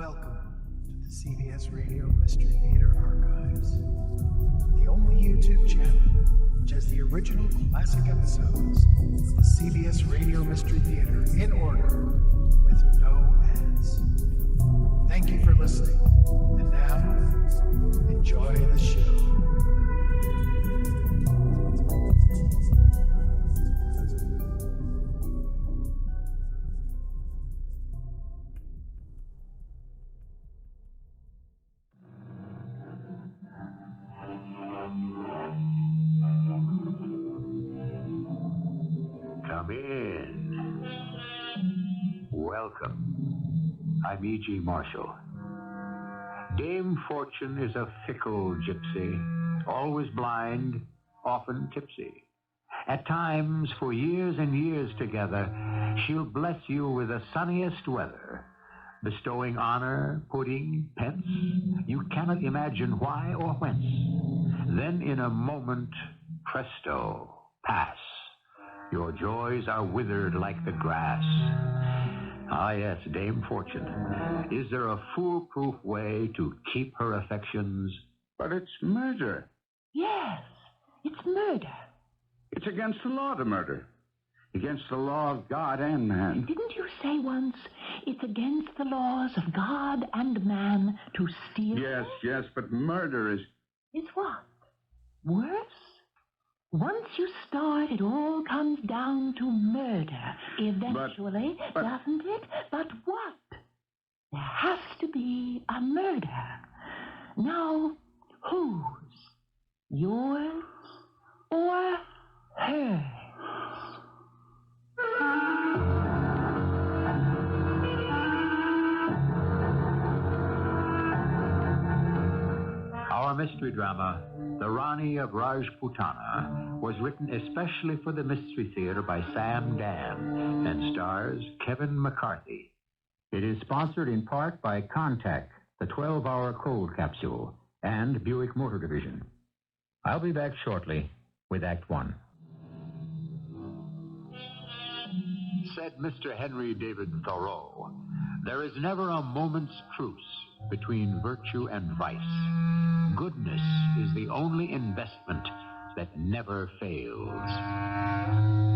Welcome to the CBS Radio Mystery Theater Archives, the only YouTube channel which has the original classic episodes of the CBS Radio Mystery Theater in order with no ads. Thank you for listening, and now, enjoy the show. Come in. Welcome. I'm E.G. Marshall. Dame Fortune is a fickle gypsy, always blind, often tipsy. At times, for years and years together, she'll bless you with the sunniest weather, bestowing honor, pudding, pence. You cannot imagine why or whence. Then in a moment, presto, pass. Your joys are withered like the grass. Ah, yes, Dame Fortune. Is there a foolproof way to keep her affections? But it's murder. Yes, it's murder. It's against the law to murder. Against the law of God and man. Didn't you say once, it's against the laws of God and man to steal? Yes, but murder is... Is what? Worse? Once you start, it all comes down to murder, eventually, doesn't it? But what? There has to be a murder. Now, whose? Yours or hers? Our mystery drama, The Rani of Rajputana, was written especially for the Mystery Theater by Dann and stars Kevin McCarthy. It is sponsored in part by Contact, the 12-hour cold capsule, and Buick Motor Division. I'll be back shortly with Act One. Said Mr. Henry David Thoreau, there is never a moment's truce between virtue and vice. Goodness is the only investment that never fails.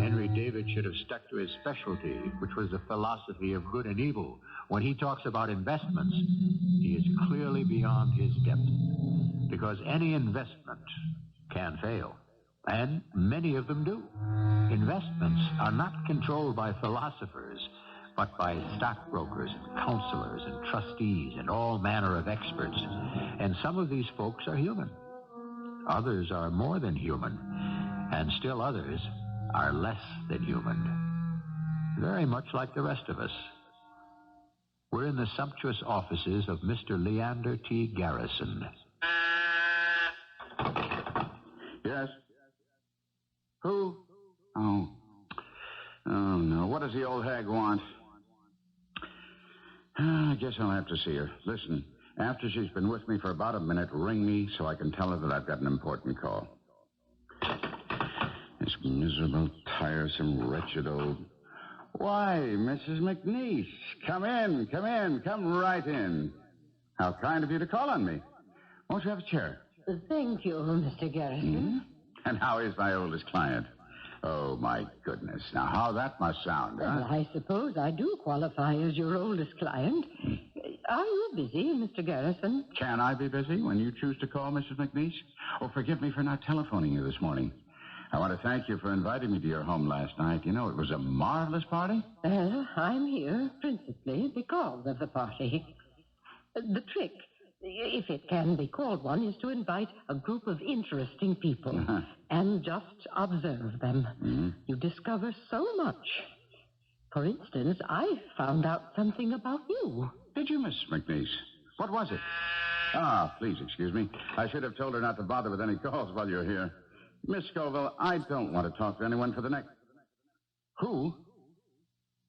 Henry David should have stuck to his specialty, which was the philosophy of good and evil. When he talks about investments, he is clearly beyond his depth, because any investment can fail, and many of them do. Investments are not controlled by philosophers, but by stockbrokers and counselors and trustees and all manner of experts. And some of these folks are human. Others are more than human. And still others are less than human. Very much like the rest of us. We're in the sumptuous offices of Mr. Leander T. Garrison. Yes? Who? Oh, no. What does the old hag want? I guess I'll have to see her. Listen, after she's been with me for about a minute, ring me so I can tell her that I've got an important call. This miserable, tiresome, wretched old... Why, Mrs. McNeese, come right in. How kind of you to call on me. Won't you have a chair? Thank you, Mr. Garrison. And how is my oldest client? Oh, my goodness. Now, how that must sound, huh? Well, I suppose I do qualify as your oldest client. Are you busy, Mr. Garrison? Can I be busy when you choose to call, Mrs. McNeese? Oh, forgive me for not telephoning you this morning. I want to thank you for inviting me to your home last night. You know, it was a marvelous party. Well, I'm here principally because of the party. The trick, if it can be called one, is to invite a group of interesting people and just observe them. You discover so much. For instance, I found out something about you. Did you, Miss McNeese? What was it? Ah, please excuse me. I should have told her not to bother with any calls while you're here. Miss Scoville, I don't want to talk to anyone for the next... Who?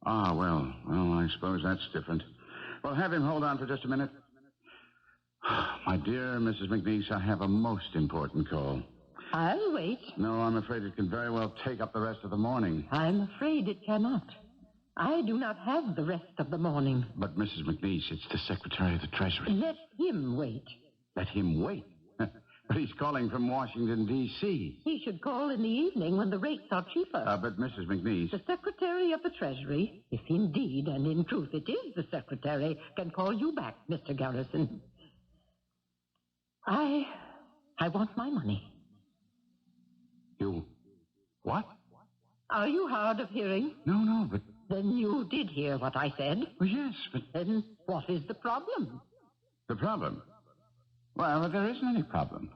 Ah, well, I suppose that's different. Well, have him hold on for just a minute. My dear Mrs. McNeese, I have a most important call. I'll wait. No, I'm afraid it can very well take up the rest of the morning. I'm afraid it cannot. I do not have the rest of the morning. But, Mrs. McNeese, it's the Secretary of the Treasury. Let him wait. Let him wait? But he's calling from Washington, D.C. He should call in the evening when the rates are cheaper. But, Mrs. McNeese... The Secretary of the Treasury, if indeed and in truth it is the Secretary, can call you back, Mr. Garrison. I want my money. You... what? Are you hard of hearing? No, but... Then you did hear what I said. Well, yes, but... Then what is the problem? The problem? Well, there isn't any problem.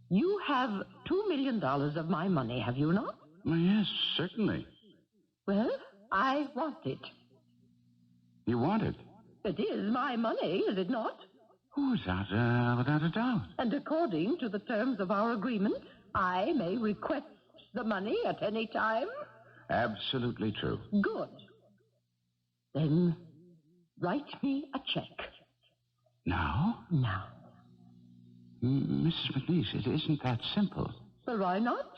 You have $2 million of my money, have you not? Well, yes, certainly. Well, I want it. You want it? It is my money, is it not? Without a doubt. And according to the terms of our agreement, I may request the money at any time? Absolutely true. Good. Then write me a check. Now? Now. Mrs. McNeese, it isn't that simple. Well, why not?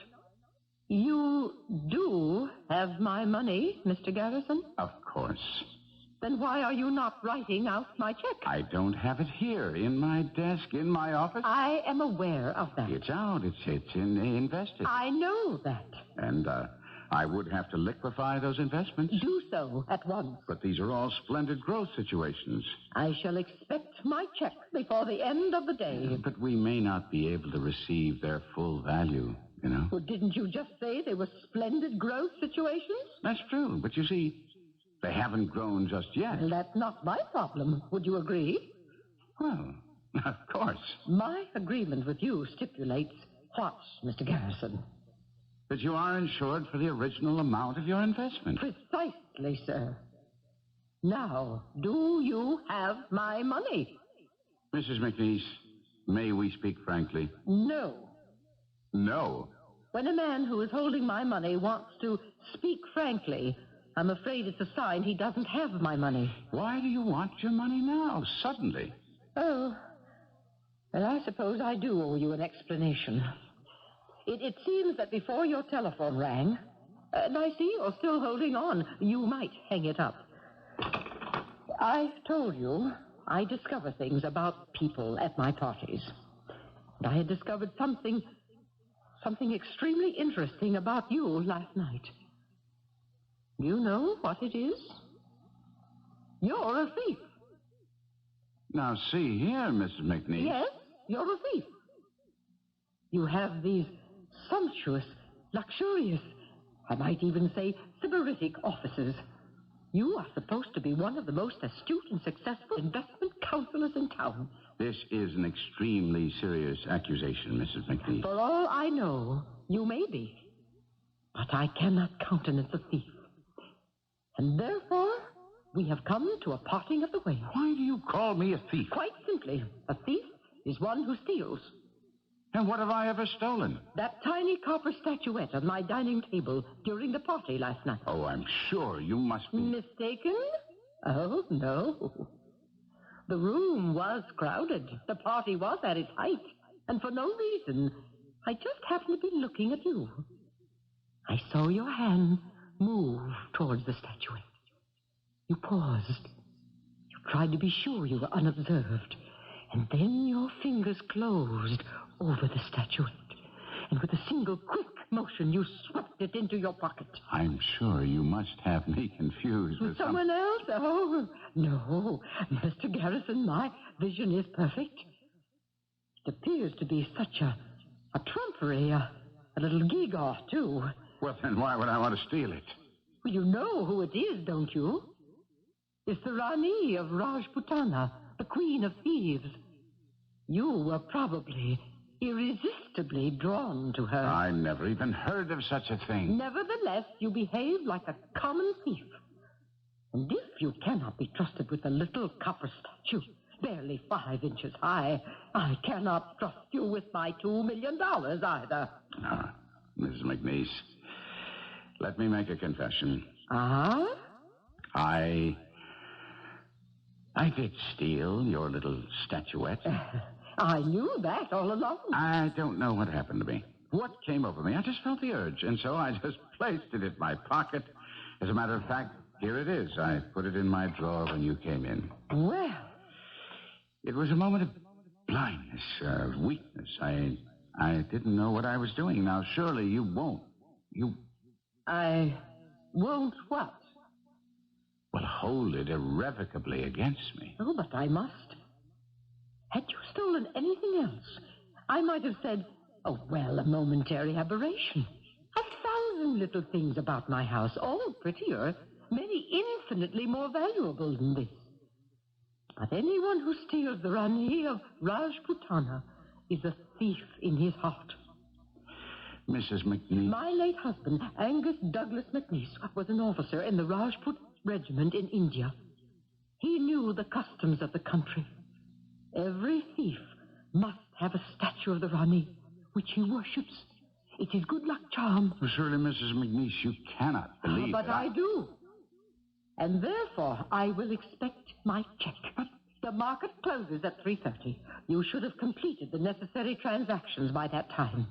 You do have my money, Mr. Garrison? Of course. Then why are you not writing out my check? I don't have it here, in my desk, in my office. I am aware of that. It's out. It's invested. I know that. And, I would have to liquefy those investments. Do so at once. But these are all splendid growth situations. I shall expect my check before the end of the day. But we may not be able to receive their full value, you know. Well, didn't you just say they were splendid growth situations? That's true, but you see, they haven't grown just yet. Well, that's not my problem. Would you agree? Well, of course. My agreement with you stipulates what, Mr. Garrison? That you are insured for the original amount of your investment. Precisely, sir. Now, do you have my money? Mrs. McNeese, may we speak frankly? No. No. When a man who is holding my money wants to speak frankly, I'm afraid it's a sign he doesn't have my money. Why do you want your money now, suddenly? Oh, well, I suppose I do owe you an explanation. It seems that before your telephone rang, and I see you're still holding on. You might hang it up. I told you I discover things about people at my parties. And I had discovered something extremely interesting about you last night. Do you know what it is? You're a thief. Now, see here, Mrs. McNeese. Yes, you're a thief. You have these sumptuous, luxurious, I might even say sybaritic offices. You are supposed to be one of the most astute and successful investment counselors in town. This is an extremely serious accusation, Mrs. McNeese. For all I know, you may be. But I cannot countenance a thief. And therefore, we have come to a parting of the ways. Why do you call me a thief? Quite simply, a thief is one who steals. And what have I ever stolen? That tiny copper statuette on my dining table during the party last night. Oh, I'm sure you must be... Mistaken? Oh, no. The room was crowded. The party was at its height. And for no reason, I just happened to be looking at you. I saw your hand move towards the statuette. You paused. You tried to be sure you were unobserved. And then your fingers closed over the statuette. And with a single quick motion, you swept it into your pocket. I'm sure you must have me confused with someone else? Oh, no. Mr. Garrison, my vision is perfect. It appears to be such a trumpery, a little gewgaw, too. Well, then why would I want to steal it? Well, you know who it is, don't you? It's the Rani of Rajputana, the Queen of Thieves. You were probably irresistibly drawn to her. I never even heard of such a thing. Nevertheless, you behave like a common thief. And if you cannot be trusted with a little copper statue, barely 5 inches high, I cannot trust you with my $2 million either. Now, Mrs. McNeese, let me make a confession. Ah? I did steal your little statuette. I knew that all along. I don't know what happened to me. What came over me? I just felt the urge, and so I just placed it in my pocket. As a matter of fact, Here it is. I put it in my drawer when you came in. Well, It was a moment of blindness, of weakness. I didn't know what I was doing. Now, surely you won't. I won't what? Well, hold it irrevocably against me. Oh, but I must. Had you stolen anything else, I might have said, oh, well, a momentary aberration. 1,000 little things about my house, all prettier, many infinitely more valuable than this. But anyone who steals the Ranee of Rajputana is a thief in his heart. Mrs. McNeese. My late husband, Angus Douglas McNeese, was an officer in the Rajput regiment in India. He knew the customs of the country. Every thief must have a statue of the Rani, which he worships. It is good luck charm. Well, surely, Mrs. McNeese, you cannot believe But that I do. And therefore, I will expect my check. The market closes at 3:30. You should have completed the necessary transactions by that time.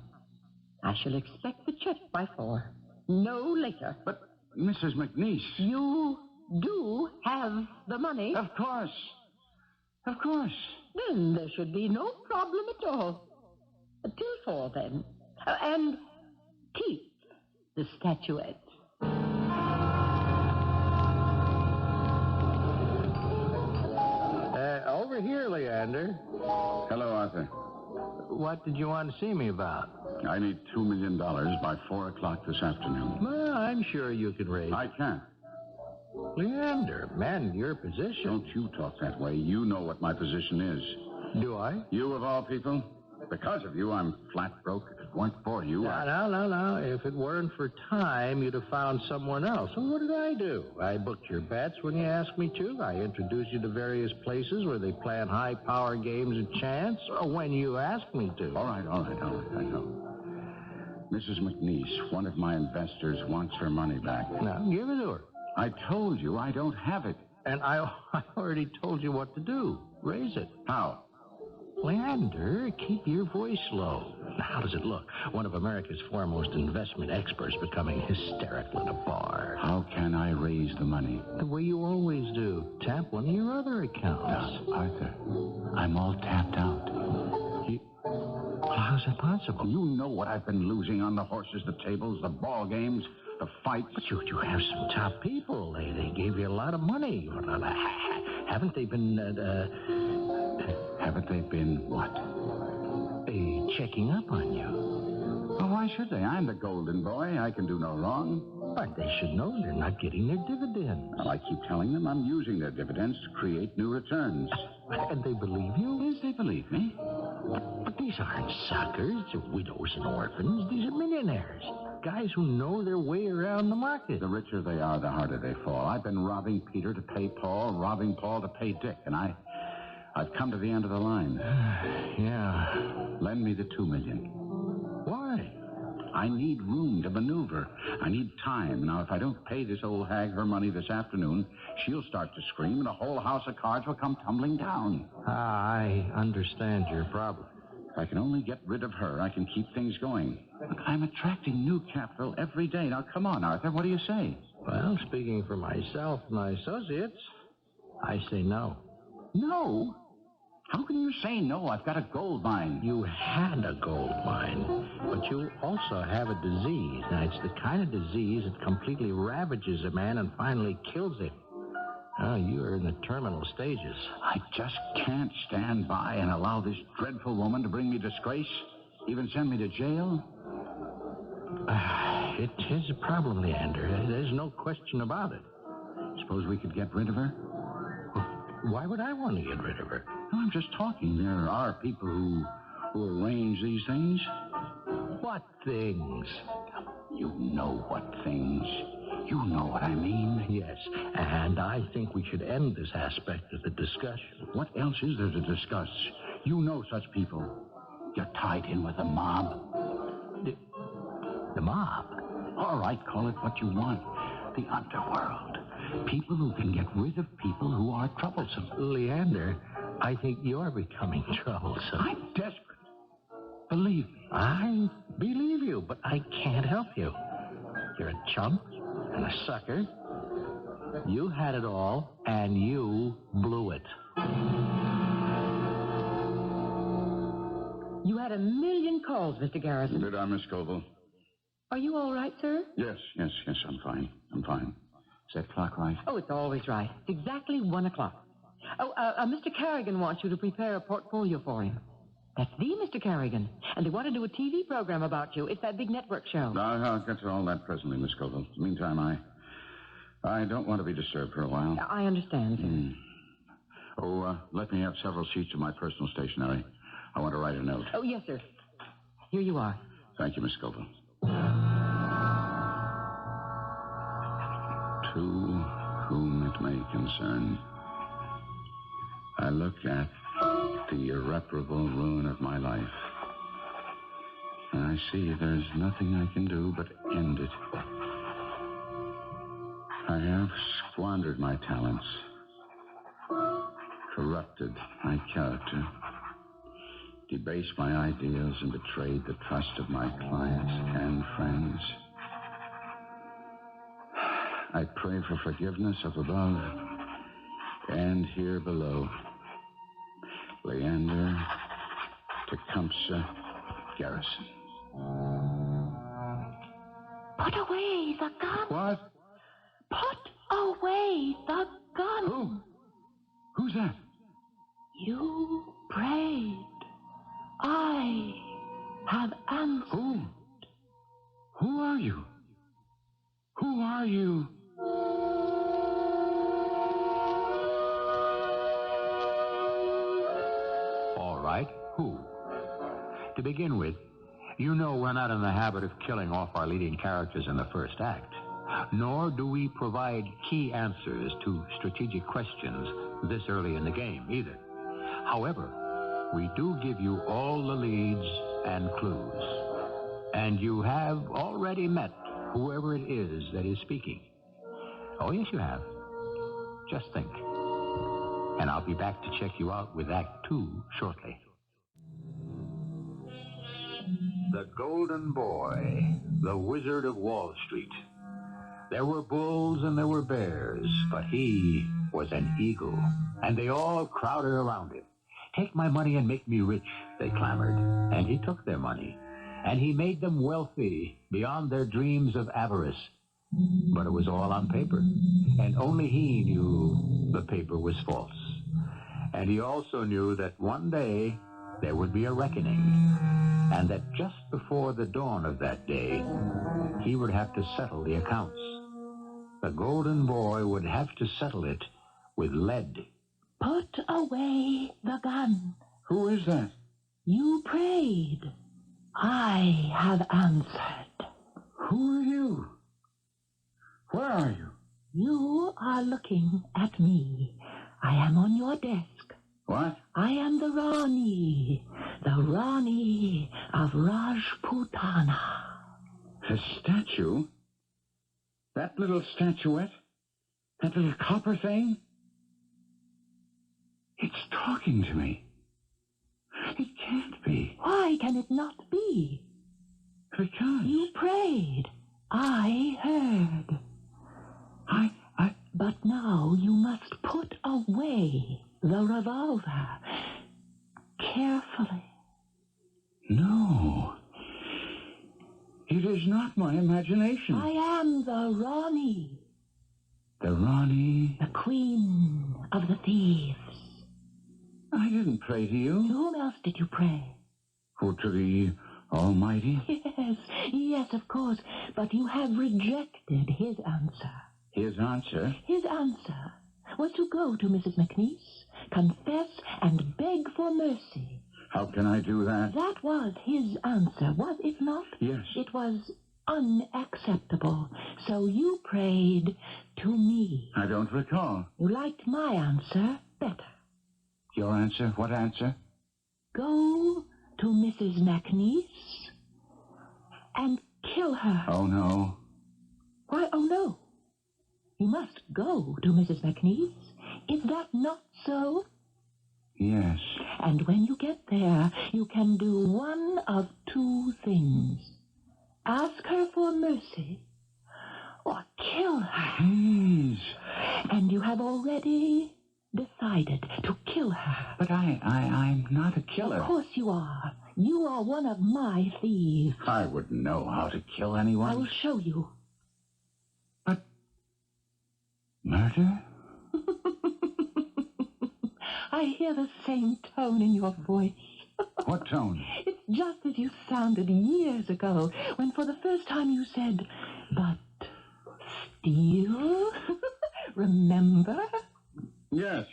I shall expect the check by 4. No later. But, Mrs. McNeese... You do have the money? Of course. Of course. Then there should be no problem at all. Till 4, then. And keep the statuette. Over here, Leander. Hello, Arthur. What did you want to see me about? I need $2 million by 4 o'clock this afternoon. Well, I'm sure you can raise I can't. Leander, man in your position. Don't you talk that way. You know what my position is. Do I? You, of all people? Because of you, I'm flat broke. If it weren't for you, No. If it weren't for time, you'd have found someone else. So what did I do? I booked your bets when you asked me to. I introduced you to various places where they plan high-power games of chance when you asked me to. All right, I know. Mrs. McNeese, one of my investors, wants her money back. Now, give it to her. I told you I don't have it. And I already told you what to do. Raise it. How? Leander, keep your voice low. How does it look? One of America's foremost investment experts becoming hysterical at a bar. How can I raise the money? The way you always do. Tap one of your other accounts. No, Arthur, I'm all tapped out. How's that possible? You know what I've been losing on the horses, the tables, the ball games, the fights. But you have some top people. They gave you a lot of money. Haven't they been... Haven't they been what? Checking up on you. Well, why should they? I'm the golden boy. I can do no wrong. But they should know they're not getting their dividends. Well, I keep telling them I'm using their dividends to create new returns. And they believe you? Yes, they believe me. But these aren't suckers. They're widows and orphans. These are millionaires. Guys who know their way around the market. The richer they are, the harder they fall. I've been robbing Peter to pay Paul, robbing Paul to pay Dick, and I've come to the end of the line. Yeah. Lend me the $2 million. Why? I need room to maneuver. I need time. Now, if I don't pay this old hag her money this afternoon, she'll start to scream and the whole house of cards will come tumbling down. I understand your problem. If I can only get rid of her, I can keep things going. Look, I'm attracting new capital every day. Now, come on, Arthur. What do you say? Well, speaking for myself and my associates, I say no. No? How can you say no? I've got a gold mine. You had a gold mine, but you also have a disease. Now, it's the kind of disease that completely ravages a man and finally kills him. Oh, you are in the terminal stages. I just can't stand by and allow this dreadful woman to bring me disgrace, even send me to jail. It is a problem, Leander. There's no question about it. Suppose we could get rid of her? Why would I want to get rid of her? No, I'm just talking. There are people who arrange these things. What things? You know what things. You know what I mean. Yes, and I think we should end this aspect of the discussion. What else is there to discuss? You know such people. You're tied in with the mob. The mob? All right, call it what you want. The underworld. People who can get rid of people who are troublesome. Leander, I think you're becoming troublesome. I'm desperate. Believe me. I believe you, but I can't help you. You're a chump and a sucker. You had it all, and you blew it. You had 1,000,000 calls, Mr. Garrison. Did I, Miss Scoville? Are you all right, sir? Yes, I'm fine. Is that clock right? Oh, it's always right. It's exactly 1 o'clock. Oh, Mr. Carrigan wants you to prepare a portfolio for him. That's the Mr. Carrigan. And they want to do a TV program about you. It's that big network show. I'll get to all that presently, Miss Scoville. Meantime, I don't want to be disturbed for a while. I understand, sir. Let me have several sheets of my personal stationery. I want to write a note. Oh, yes, sir. Here you are. Thank you, Miss Scoville. To whom it may concern, I look at the irreparable ruin of my life, and I see there's nothing I can do but end it. I have squandered my talents, corrupted my character, debased my ideals, and betrayed the trust of my clients and friends. I pray for forgiveness up above and here below. Leander, Tecumseh, Garrison. Put away the gun. What? Put away the gun. Who? Who's that? You prayed. I have answered. Who? Who are you? Who are you? All right, who? To begin with, you know we're not in the habit of killing off our leading characters in the first act, nor do we provide key answers to strategic questions this early in the game either. However, we do give you all the leads and clues, and you have already met whoever it is that is speaking. Oh, yes, you have. Just think. And I'll be back to check you out with Act 2 shortly. The Golden Boy, the Wizard of Wall Street. There were bulls and there were bears, but he was an eagle, and they all crowded around him. Take my money and make me rich, they clamored, and he took their money, and he made them wealthy beyond their dreams of avarice. But it was all on paper, and only he knew the paper was false. And he also knew that one day there would be a reckoning, and that just before the dawn of that day, he would have to settle the accounts. The Golden Boy would have to settle it with lead. Put away the gun. Who is that? You prayed. I have answered. Who are you? Where are you? You are looking at me. I am on your desk. What? I am the Rani of Rajputana. A statue? That little statuette? That little copper thing? It's talking to me. It can't be. Why can it not be? Because You prayed. I heard. But now you must put away the revolver. Carefully. No. It is not my imagination. I am the Rani, The Rani? the queen of the thieves. I didn't pray to To you. whom else did you pray? Or to the Almighty? Yes, of course. But you have rejected his answer. His answer? His answer was to go to Mrs. McNeese, confess, and beg for mercy. How can I do that? That was his answer, was it not? Yes. It was unacceptable. So you prayed to me. I don't recall. You liked my answer better. Your answer? What answer? Go to Mrs. McNeese and kill her. Oh, no. Why, oh no. You must go to Mrs. McNeese. Is that not so? Yes. And when you get there, you can do one of two things. Ask her for mercy or kill her. Please. And you have already decided to kill her. But I'm not a killer. Of course you are. You are one of my thieves. I wouldn't know how to kill anyone. I will show you. But murder? I hear the same tone in your voice. What tone? It's just as you sounded years ago, when for the first time you said, but steal? Remember? Yes,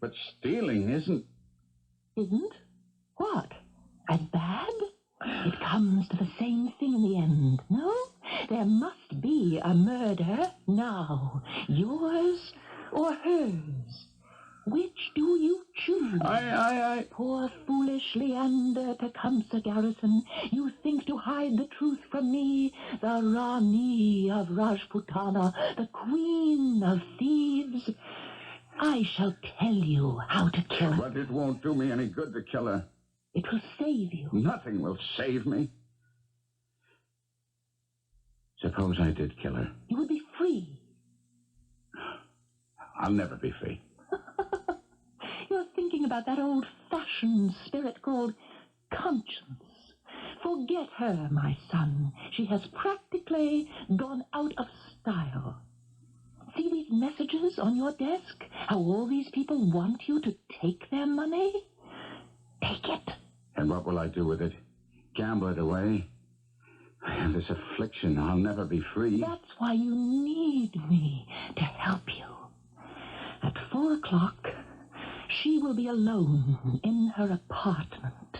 but stealing isn't... Isn't? What? As bad? It comes to the same thing in the end, no? There must be a murder now. Yours or hers? Which do you choose? Poor foolish Leander Tecumseh Garrison, you think to hide the truth from me, the Rani of Rajputana, the queen of thieves. I shall tell you how to kill her. But it won't do me any good to kill her. It will save you. Nothing will save me. Suppose I did kill her. You would be free. I'll never be free. You're thinking about that old-fashioned spirit called conscience. Forget her, my son. She has practically gone out of style. See these messages on your desk? How all these people want you to take their money? Take it. And what will I do with it? Gamble it away? And this affliction, I'll never be free. That's why you need me to help you. At 4 o'clock, she will be alone in her apartment.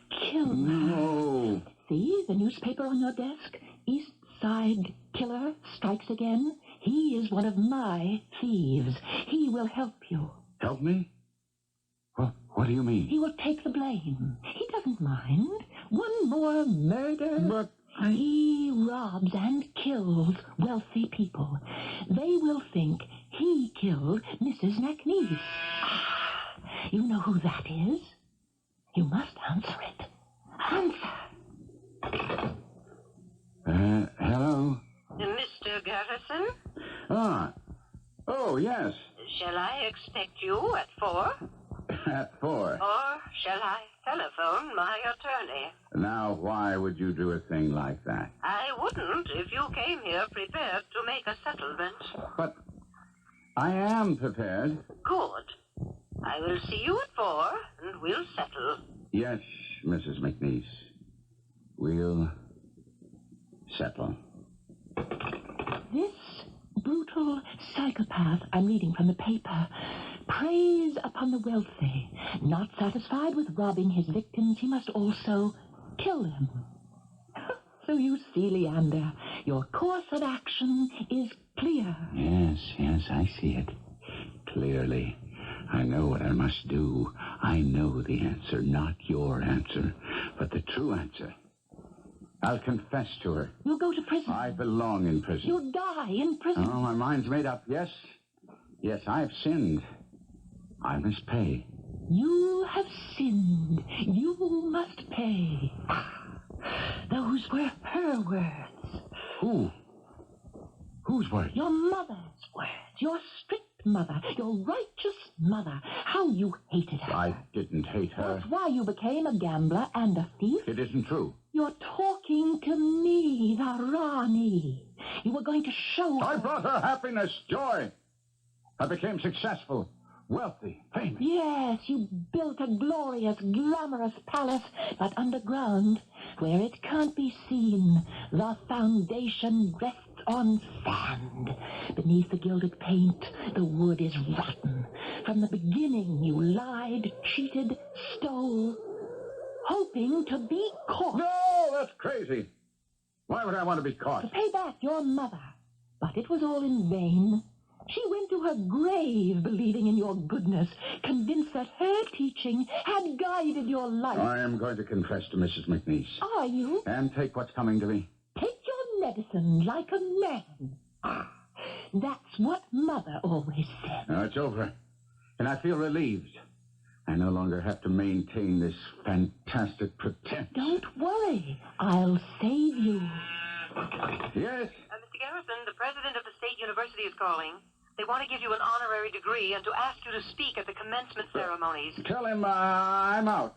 Kill her. No. See the newspaper on your desk? East Side Killer strikes again. He is one of my thieves. He will help you. Help me? What do you mean? He will take the blame. He doesn't mind. One more murder. But He robs and kills wealthy people. They will think he killed Mrs. McNeese. You know who that is? You must answer it. Answer. Hello? Mr. Garrison? Oh, yes. Shall I expect you at 4? At 4. Or shall I telephone my attorney? Now, why would you do a thing like that? I wouldn't if you came here prepared to make a settlement. But I am prepared. Good. I will see you at 4, and we'll settle. Yes, Mrs. McNeese. We'll settle. This brutal psychopath I'm reading from the paper preys upon the wealthy. Not satisfied with robbing his victims, he must also kill them. So you see, Leander, your course of action is clear. Yes, I see it. Clearly. I know what I must do. I know the answer, not your answer, but the true answer. I'll confess to her. You'll go to prison. I belong in prison. You'll die in prison. Oh, my mind's made up. Yes, I've sinned. I must pay. You have sinned. You must pay. Those were her words. Whose words? Your mother's words. Your strict mother. Your righteous mother. How you hated her. I didn't hate her. That's why you became a gambler and a thief. It isn't true. You're talking to me, the Rani. You were going to show her. I brought her happiness, joy. I became successful, wealthy, famous. Yes, you built a glorious, glamorous palace, but underground, where it can't be seen, the foundation rests on sand. Beneath the gilded paint, the wood is rotten. From the beginning, you lied, cheated, stole, hoping to be caught. No, that's crazy. Why would I want to be caught? To pay back your mother. But it was all in vain. She went to her grave believing in your goodness, convinced that her teaching had guided your life. I am going to confess to Mrs. McNeese. Are you? And take what's coming to me. Take your medicine like a man. That's what Mother always said. Now it's over. And I feel relieved. I no longer have to maintain this fantastic pretense. Don't worry. I'll save you. Yes? Mr. Garrison, the president of the State University is calling. They want to give you an honorary degree and to ask you to speak at the commencement ceremonies. Tell him I'm out.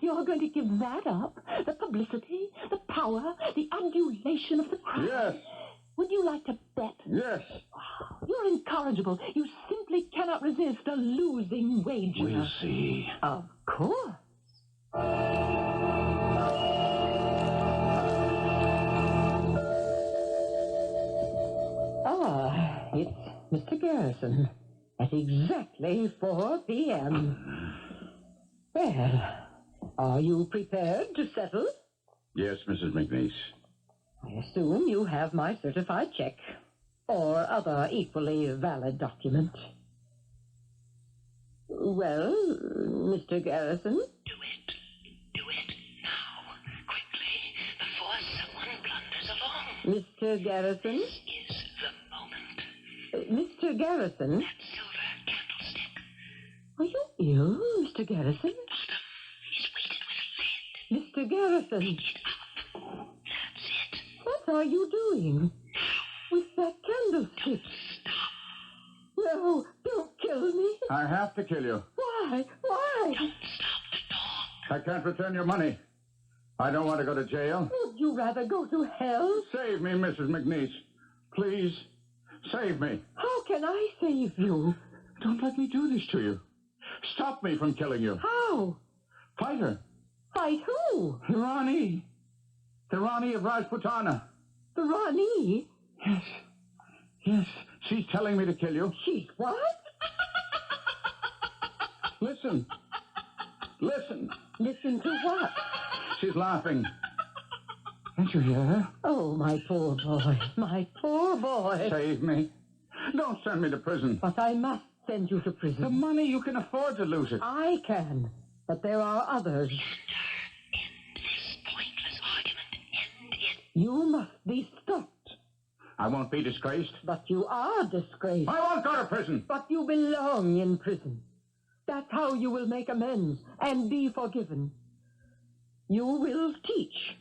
You're going to give that up? The publicity, the power, the adulation of the crowd? Yes. Would you like to bet? Yes. You're incorrigible. You simply cannot resist a losing wager. We'll see. Of course. Ah, it's Mr. Garrison at exactly 4 p.m. Well, are you prepared to settle? Yes, Mrs. McNeese. I assume you have my certified check or other equally valid document. Well, Mr. Garrison? Do it. Do it now. Quickly, before someone blunders along. Mr. Garrison? This is the moment. Mr. Garrison? That silver candlestick. Are you ill, Mr. Garrison? Bottom is weighted with lead. Mr. Garrison? Pick it up. That's it. What are you doing? With that candlestick? Stop. No, don't kill me. I have to kill you. Why? Why? Don't stop the dog. I can't return your money. I don't want to go to jail. Would you rather go to hell? Save me, Mrs. McNeese. Please, save me. How can I save you? Don't let me do this to you. Stop me from killing you. How? Fight her. Fight who? Rani. The Rani of Rajputana. The Rani? Yes. Yes. She's telling me to kill you. She's what? Listen. Listen. Listen to what? She's laughing. Can't you hear her? Oh, my poor boy. My poor boy. Save me. Don't send me to prison. But I must send you to The prison. money, you can afford to lose it. I can. But there are others. End this pointless argument. End it. You must be stopped. I won't be disgraced. But you are disgraced. I won't go to prison. But you belong in prison. That's how you will make amends and be forgiven. You will teach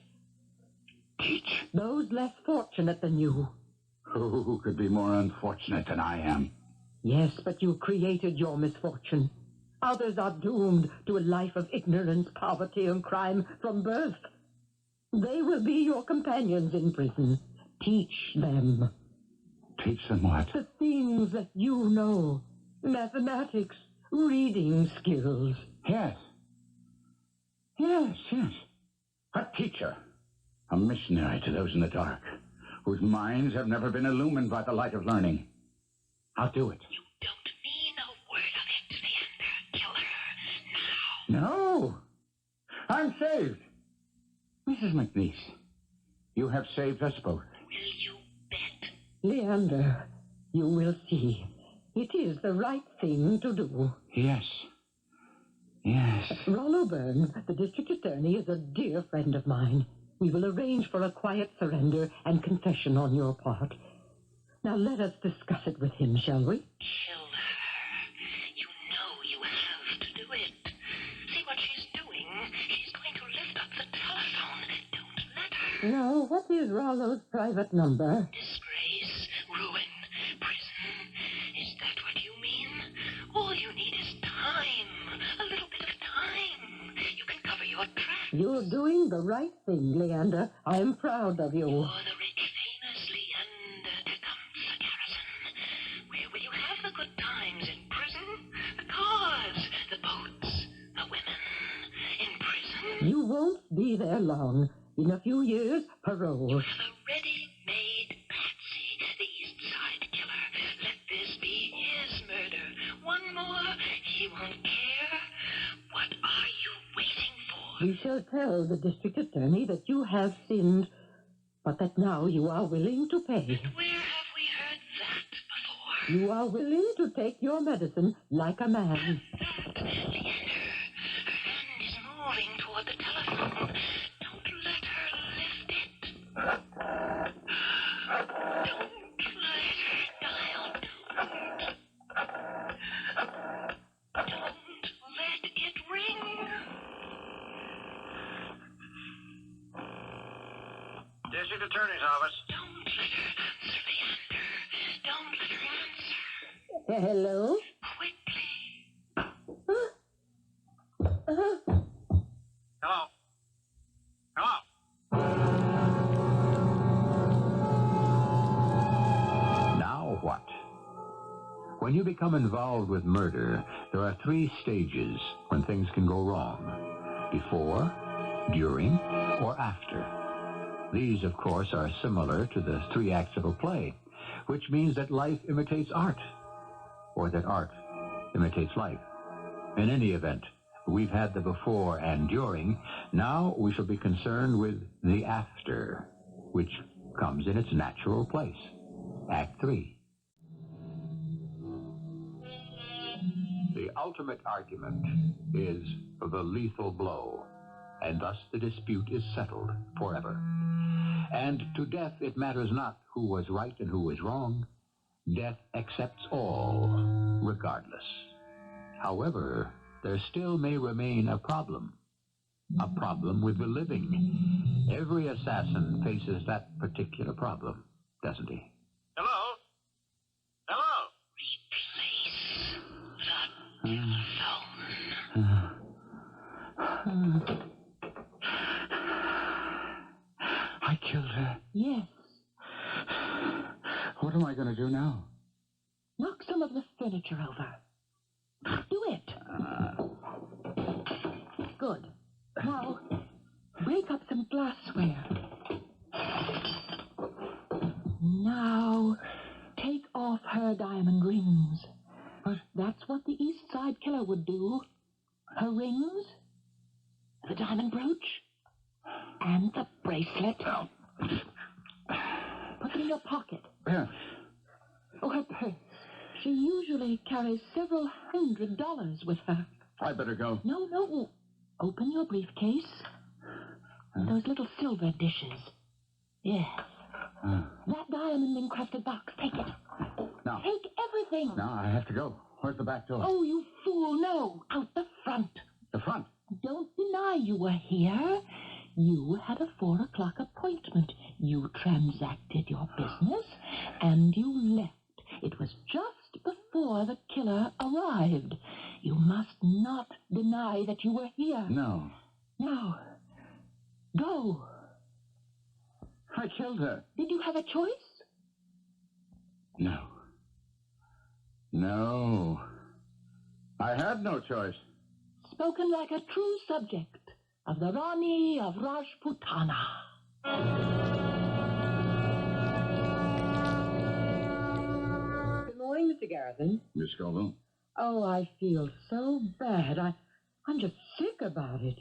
Teach. those less fortunate than you. Who could be more unfortunate than I am? Yes, but you created your misfortune. Others are doomed to a life of ignorance, poverty, and crime from birth. They will be your companions in prison. Teach them Teach them what? the things that you know. Mathematics, reading skills. Yes. Yes, yes. A teacher. A missionary to those in the dark, whose minds have never been illumined by the light of learning. I'll do it. You don't mean a word of it, Leander. Kill her now. No. I'm saved. Mrs. McNeese, you have saved us both. Will you bet? Leander, you will see. It is the right thing to do. Yes. Yes. Rollo Burns, the district attorney, is a dear friend of mine. We will arrange for a quiet surrender and confession on your part. Now let us discuss it with him, shall we? Kill her. You know you have to do it. See what she's doing? She's going to lift up the telephone. Don't let her. No, what is Rollo's private number? Disgrace, ruin, prison. Is that what you mean? All you need is time. A little bit of time. You can cover your tracks. You're doing the right thing, Leander. I'm proud of you. You're the rich, famous Leander Tecumseh Garrison. Where will you have the good times? In prison? The cars, the boats, the women. In prison? You won't be there long. In a few years, parole. You have a ready-made Patsy, the East Side killer. Let this be his murder. One more, he won't care. What are you waiting for? We shall tell the district attorney that you have sinned, but that now you are willing to pay. Where have we heard that before? You are willing to take your medicine like a man. That, Leander. Her hand is moving toward the telephone. Don't let her lift it. Don't let her dial. Don't let it ring. District Attorney's Office. Don't let her answer, Leander. Hello? Quickly. Hello? Hello? Now what? When you become involved with murder, there are 3 stages when things can go wrong. Before, during, or after. These, of course, are similar to the 3 acts of a play, which means that life imitates art, or that art imitates life. In any event, we've had the before and during. Now we shall be concerned with the after, which comes in its natural place. Act 3. The ultimate argument is the lethal blow, and thus the dispute is settled forever. And to death it matters not who was right and who was wrong. Death accepts all, regardless. However, there still may remain a problem with the living. Every assassin faces that particular problem, doesn't he? Hello? Hello? Replace the telephone. I killed her. Yes. What am I going to do now? Knock some of the furniture over. Do it. Good. Now, break up some glassware. Now, take off her diamond rings. But that's what the East Side killer would do. Her rings, the diamond brooch, and the bracelet. Put them in your pocket. Yeah. Oh, her purse. She usually carries several $100s with her. I better go. No. Open your briefcase. Those little silver dishes. Yes. That diamond-encrusted box. Take it. Now. Take everything. Now, I have to go. Where's the back door? Oh, you fool. No. Out the front. The front. Don't deny you were here. You had a 4 o'clock appointment. You transacted your business, and you left. It was just before the killer arrived. You must not deny that you were here. No. Now, go. I killed her. Did you have a choice? No. No. I had no choice. Spoken like a true subject of the Rani of Rajputana. Good morning, Mr. Garrison. Miss Scoville? Oh, I feel so bad. I'm just sick about it.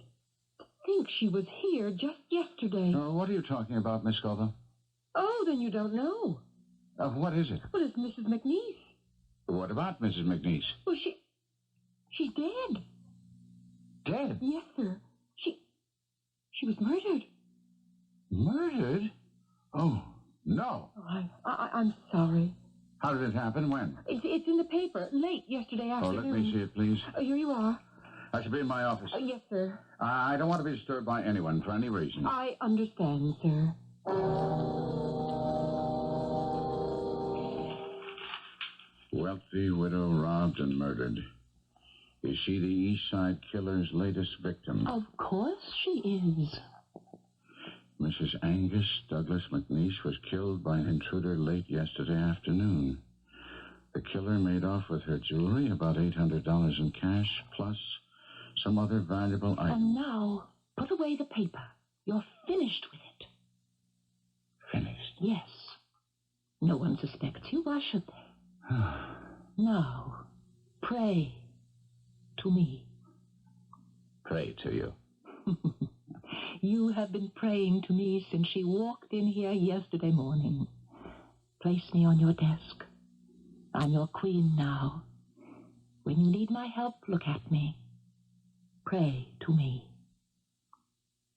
To think she was here just yesterday. What are you talking about, Miss Scoville? Oh, then you don't know. What is it? Well, it's Mrs. McNeese. What about Mrs. McNeese? Well, she's dead. Dead? Yes, sir. She was murdered. Murdered? Oh, no. Oh, I'm sorry. How did it happen? When? It's in the paper. Late yesterday afternoon. Let me see it, please. Here you are. I should be in my office. Yes, sir. I don't want to be disturbed by anyone for any reason. I understand, sir. Wealthy widow robbed and murdered. Is she the East Side killer's latest victim? Of course she is. Mrs. Angus Douglas McNeese was killed by an intruder late yesterday afternoon. The killer made off with her jewelry, about $800 in cash, plus some other valuable items. And now, put away the paper. You're finished with it. Finished? Yes. No one suspects you. Why should they? Now, pray to me. Pray to you. You have been praying to me since she walked in here yesterday morning. Place me on your desk. I'm your queen now. When you need my help, look at me. Pray to me.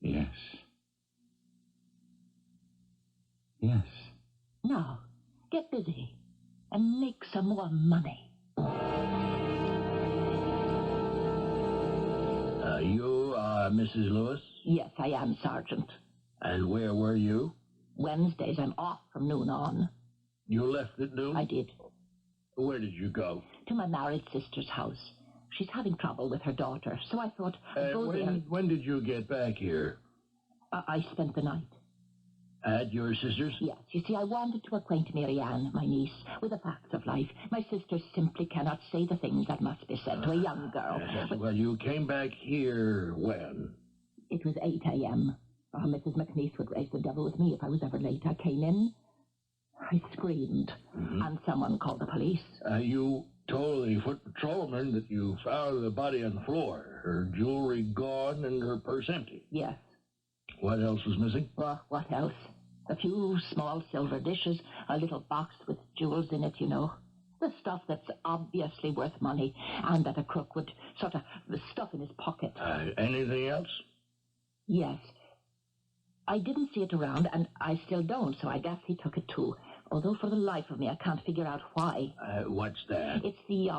Yes. Yes. Now, get busy and make some more money. You are Mrs. Lewis? Yes, I am, Sergeant. And where were you? Wednesdays I'm off from noon on. You left at noon? I did. Where did you go? To my married sister's house. She's having trouble with her daughter, so I thought I'd go there. When did you get back here? I spent the night. At your sister's? Yes, you see, I wanted to acquaint Marian, my niece, with the facts of life. My sister simply cannot say the things that must be said to a young girl. Well, you came back here when? It was 8 a.m. Oh, Mrs. McNeese would raise the devil with me if I was ever late. I came in, I screamed, and someone called the police. You told the foot patrolman that you found the body on the floor, her jewelry gone and her purse empty. Yes. What else was missing? Well, what else? A few small silver dishes, a little box with jewels in it, you know. The stuff that's obviously worth money, and that a crook would sort of stuff in his pocket. Anything else? Yes. I didn't see it around, and I still don't, so I guess he took it too. Although for the life of me, I can't figure out why. What's that? It's the,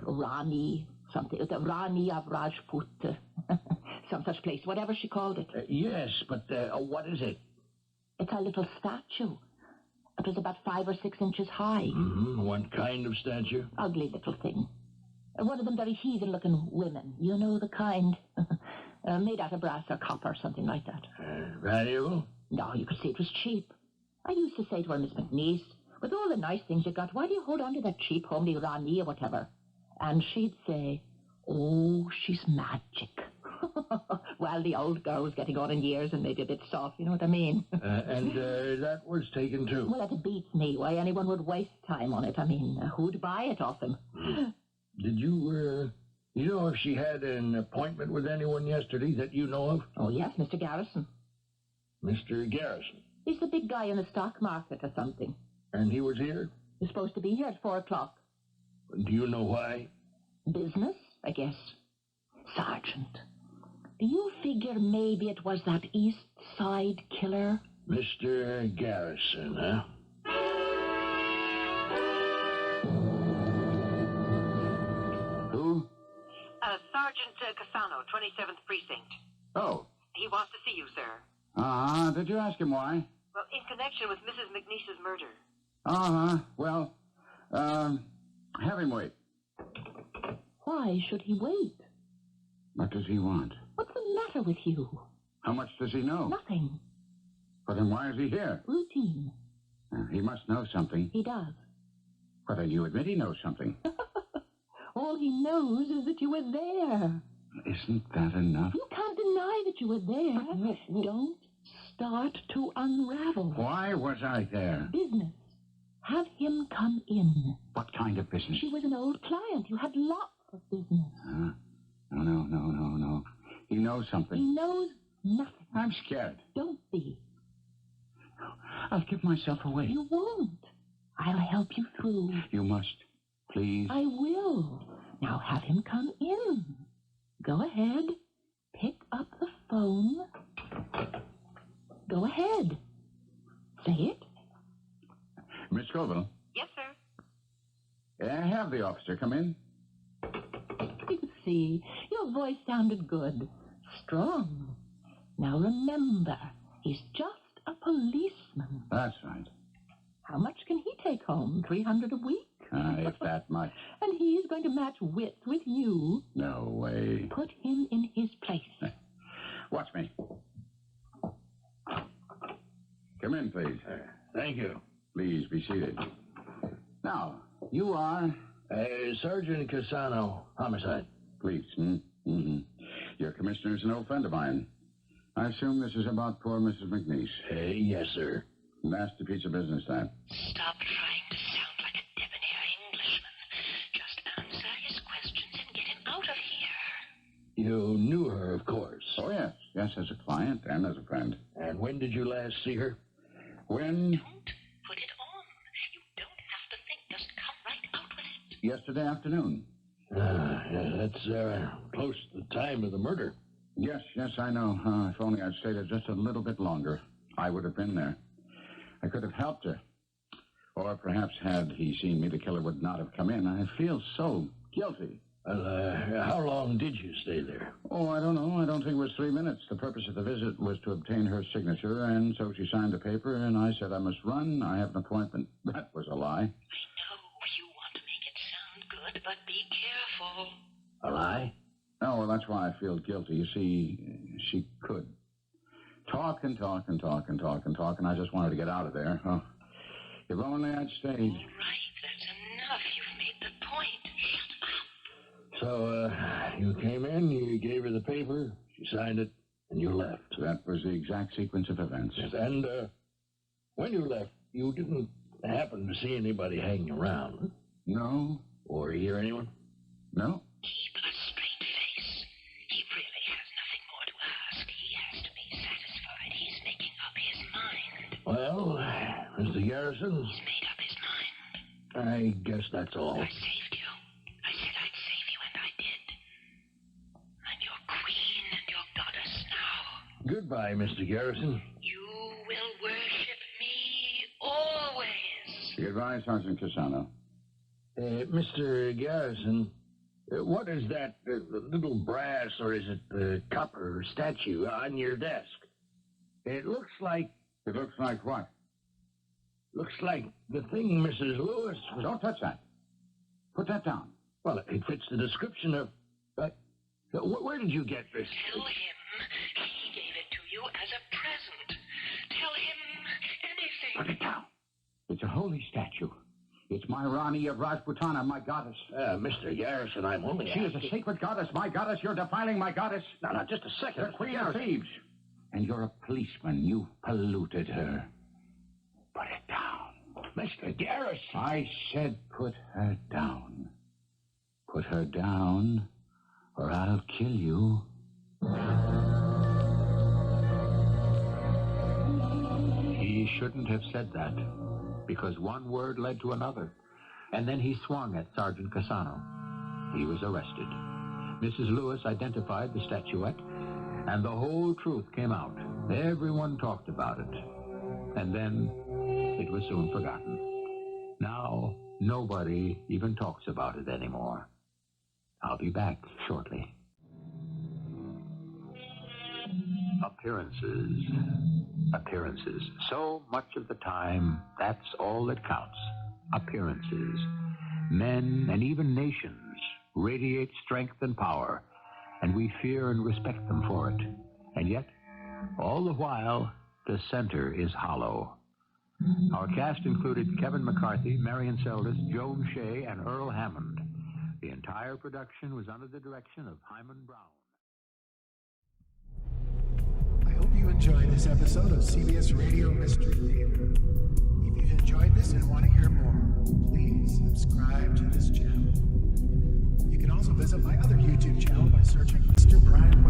Rani, something. The Rane of Rajputana. Some such place, whatever she called it. Yes, but what is it? It's a little statue. It was about 5 or 6 inches high. What kind of statue? Ugly little thing. One of them very heathen-looking women. You know the kind. Made out of brass or copper, something like that. Valuable? No, you could see it was cheap. I used to say to her, Miss McNeese, with all the nice things you got, why do you hold on to that cheap, homely Rani or whatever? And she'd say, oh, she's magic. Well, the old girl was getting on in years and maybe a bit soft, you know what I mean? And that was taken too? Well, it beats me why anyone would waste time on it. I mean, who'd buy it off him? Did you know if she had an appointment with anyone yesterday that you know of? Oh, yes, Mr. Garrison. Mr. Garrison? He's the big guy in the stock market or something. And he was here? He's supposed to be here at 4 o'clock. Do you know why? Business, I guess. Sergeant, do you figure maybe it was that East Side killer? Mr. Garrison, huh? Who? Sergeant Cassano, 27th Precinct. Oh. He wants to see you, sir. Did you ask him why? Well, in connection with Mrs. McNeese's murder. Well, have him wait. Why should he wait? What does he want? What's the matter with you? How much does he know? Nothing. But then why is he here? Routine. He must know something. He does. But then you admit he knows something. All he knows is that you were there. Isn't that enough? You can't deny that you were there. Don't start to unravel. Why was I there? Business. Have him come in. What kind of business? She was an old client. You had lots of business. No. He knows something. He knows nothing. I'm scared. Don't be. I'll give myself away. You won't. I'll help you through. You must. Please. I will. Now have him come in. Go ahead. Pick up the phone. Go ahead. Say it. Miss Scoville? Yes, sir. Have the officer come in. You see, your voice sounded good. Strong. Now remember, he's just a policeman. That's right. How much can he take home? $300 a week? If that much. And he's going to match wits with you. No way. Put him in his place. Watch me. Come in, please. Thank you. Please be seated. Now, you are... Sergeant Cassano, homicide. Police, Mm-hmm. Your commissioner's an old friend of mine. I assume this is about poor Mrs. McNeese. Yes, sir. Nasty piece of business, that. Stop trying to sound like a debonair Englishman. Just answer his questions and get him out of here. You knew her, of course. Oh, yes. Yes, as a client and as a friend. And when did you last see her? When? Don't put it on. You don't have to think. Just come right out with it. Yesterday afternoon. That's close to the time of the murder. Yes, I know. If only I'd stayed there just a little bit longer, I would have been there. I could have helped her. Or perhaps had he seen me, the killer would not have come in. I feel so guilty. How long did you stay there? Oh, I don't know. I don't think it was 3 minutes. The purpose of the visit was to obtain her signature, and so she signed the paper, and I said I must run. I have an appointment. That was a lie. I know you but be careful. A lie? Oh, well, that's why I feel guilty. You see, she could talk and talk and talk and talk and talk, and I just wanted to get out of there. Oh, if only I'd stayed. All right, that's enough. You've made the point. Shut up. So, you came in, you gave her the paper, she signed it, and you left. That was the exact sequence of events. Yes, and, when you left, you didn't happen to see anybody hanging around, No, or hear anyone? no. Keep a straight face. He really has nothing more to ask. He has to be satisfied. He's making up his mind. Well, Mr. Garrison, He's made up his mind. I guess that's all. I saved you. I said I'd save you, and I did. I'm your queen and your goddess now. Goodbye, Mr. Garrison. You will worship me always. Goodbye, Sergeant Cassano. Mr. Garrison, what is that little brass, or is it copper statue on your desk? It looks like... It looks like what? Looks like the thing Mrs. Lewis was... Don't touch that. Put that down. Well, it fits the description of... where did you get this? Tell him he gave it to you as a present. Tell him anything. Put it down. It's a holy statue. It's my Rani of Rajputana, my goddess. Mr. Garrison, I'm only She asking... is a sacred goddess, my goddess. You're defiling my goddess. Now, just a second. The queen of thieves. And you're a policeman. You've polluted her. Put it down. Mr. Garrison! I said put her down. Put her down, or I'll kill you. He shouldn't have said that, because one word led to another, and then he swung at Sergeant Cassano. He was arrested. Mrs. Lewis identified the statuette, and the whole truth came out. Everyone talked about it, and then it was soon forgotten. Now, nobody even talks about it anymore. I'll be back shortly. Appearances. Appearances. So much of the time, that's all that counts. Appearances. Men and even nations radiate strength and power, and we fear and respect them for it. And yet, all the while, the center is hollow. Our cast included Kevin McCarthy, Marian Seldes, Joan, Shay, and Earl Hammond. The entire production was under the direction of Hammond Brown. I hope you enjoyed this episode of CBS Radio Mystery Theater. If you've enjoyed this and want to hear more, please subscribe to this channel. You can also visit my other YouTube channel by searching Mr. Brian